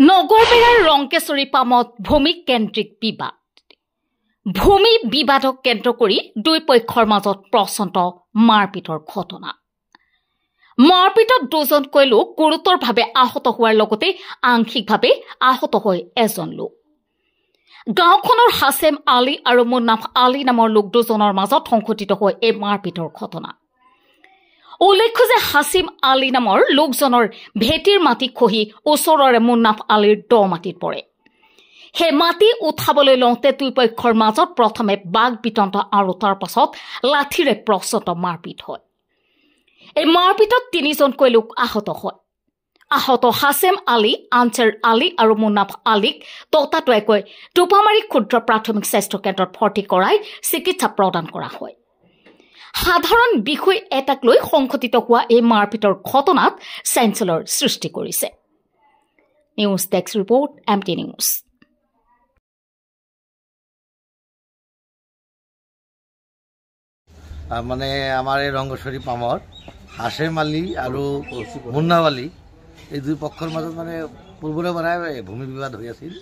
নগৰবেৰাৰ ৰংকেশ্বৰী পামত ভূমিকেন্দ্ৰিক বিবাদ। ভূমি বিবাদক কেন্দ্ৰ কৰি দুই পক্ষৰ মাজত প্ৰচণ্ড মাৰপিটৰ ঘটনা। মাৰপিটত দুজনকৈ লোক গুৰুতৰভাৱে আহত হোৱাৰ লগতে আংশিকভাৱে আহত হয় এজন লোক। গাঁওখনৰ হাছেম আলী আৰু মুন্নাফ আলী নামৰ লোক দুজনৰ মাজত সংঘটিত হয় এই মাৰপিটৰ ঘটনা। উল্লেখ্য যে হাছিম আলী নামৰ লোকজনৰ ভেটিৰ মাটি খহি ওচৰৰে মুন্নাফ আলীৰ দ মাটিত পৰে। সেই মাটি উঠাবলৈ লওঁতে দুই পক্ষৰ মাজত প্ৰথমে বাঘ বিতণ্ড আৰু তাৰ পাছত লাঠিৰে প্ৰচণ্ড মাৰপিট হয়। এই মাৰপিটত তিনিজনকৈ লোক আহত হয়। আহত হাছেম আলী, আনচাৰ আলী আৰু মুন্নাফ আলীক ততাতৈয়াকৈ টোপামাৰী ক্ষুদ্ৰ প্ৰাথমিক স্বাস্থ্য কেন্দ্ৰত ভৰ্তি কৰাই চিকিৎসা প্ৰদান কৰা হয়। সাধাৰণ বিষয় এটাক লৈ সংঘটিত হোৱা এই মাৰপিটৰ ঘটনাত চাঞ্চল্যৰ সৃষ্টি কৰিছে। News desk report, MT news. মানে আমাৰ এই ৰংকেশ্বৰী পামৰ হাছেম আলী আৰু মুন্নাফ আলী এই দুই পক্ষৰ মাজত মানে পূৰ্বৰে পৰাই ভূমি বিবাদ হৈ আছিল।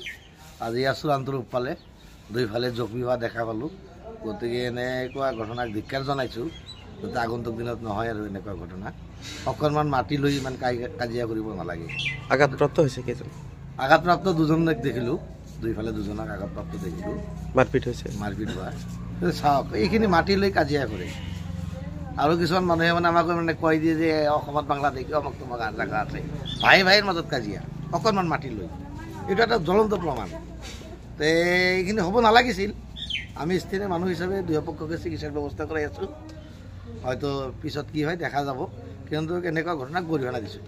আজি চূড়ান্ত ৰূপ পালে, দুইফালে যোগ বিবাদ দেখা পালোঁ। গতিকে এনেকুৱা ঘটনাক ধিক্কাৰ জনাইছোঁ, যাতে আগন্তুক দিনত নহয় আৰু এনেকুৱা ঘটনা। অকণমান মাটি লৈ ইমান কাজিয়া কৰিব নালাগে। আঘাতপ্ৰাপ্ত হৈছে কেইজন? আঘাতপ্ৰাপ্ত দুজনক দেখিলোঁ, দুইফালে দুজনক আঘাতপ্ৰাপ্ত দেখিলোঁ। মাৰপিট হৈছে, মাৰপিট হোৱা চাওক, এইখিনি মাটি লৈ কাজিয়া কৰে। আৰু কিছুমান মানুহে মানে আমাক মানে কৈ দিয়ে যে অসমত বাংলাদেশ অমুক তমুক জেগা আছে, ভাই ভাইৰ মাজত কাজিয়া অকণমান মাটি লৈ। এইটো এটা জ্বলন্ত প্ৰমাণ। এইখিনি হ'ব নালাগিছিল। আমি স্থানীয় মানুহ হিচাপে দুয়োপক্ষকে চিকিৎসাৰ ব্যৱস্থা কৰাই আছোঁ। হয়তো পিছত কি হয় দেখা যাব, কিন্তু এনেকুৱা ঘটনাক গৰিহণা দিছোঁ।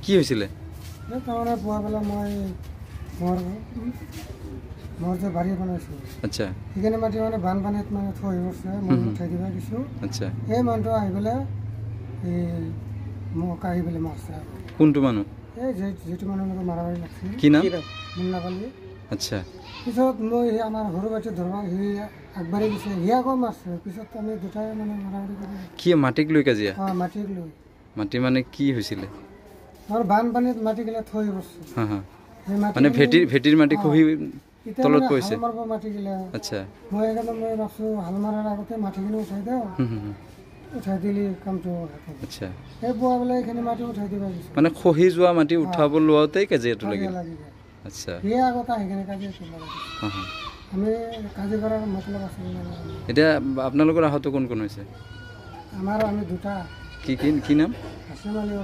কি হৈছিলে? তাৰমানে পুৱা বেলা মই মোৰ যে বাৰী বনাইছোঁ, আচ্ছা, সেইখিনি মাটি মানে বানপানীত মানে থৈ গৈছে, মই উঠাই দিব দিছোঁ। আচ্ছা, সেই মানুহটো আহি পেলাই মোক আহি পেলাই মাৰছে। কোনটো মানুহ? এই যিটো মানুহ লগত মাৰামাৰি লাগছিল। কি নাম? মুন্নাফ আলী। আচ্ছা, পিছত মই আমাৰ সৰু বাচ্ছা ধৰবা সি আগবাঢ়ি গৈছে, সি আকৌ মাৰছে। পিছত আমি দুটাই মানে মাৰামাৰি কৰি। কি মাটিক লৈ কাজিয়া? অঁ, মাটিক লৈ। মাটি মানে কি হৈছিলে? মোৰ বানপানীত মাটিগিলা থৈ গৈছে। হা হা, সেই মাটি মানে ভেটিৰ মাটি খহি তলত পৰিছে। হাল মাৰিব মাটিগিলা। আচ্ছা, মই সেইকাৰণে মই ভাবছোঁ হাল মাৰাৰ আগতে মাটিখিনি উঠাই দিওঁ, উঠাই দিলে কামটো। আচ্ছা, সেই পুৱা বেলা এইখিনি মাটি উঠাই দিব দিছোঁ। মানে খহি যোৱা মাটি উঠাব লোৱাতেই কাজিয়াটো লাগিল। আচ্ছা, সেয়ে আগতে সেইখিনি কাজিয়াটো লাগে। আমি কাজিয়া কৰাৰ মতলব আছিল। এতিয়া আপোনালোকৰ আহত কোন কোন হৈছে? আমি দুটা। কি কি কি নাম? হাছেম আলী।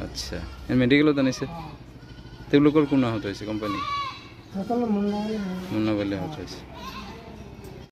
আচ্ছা, মেডিকেলত আনিছে। তেওঁলোকৰ কোন আহত হৈছে গম পাই নেকি? মুন্নাফ আলী আহত হৈছে।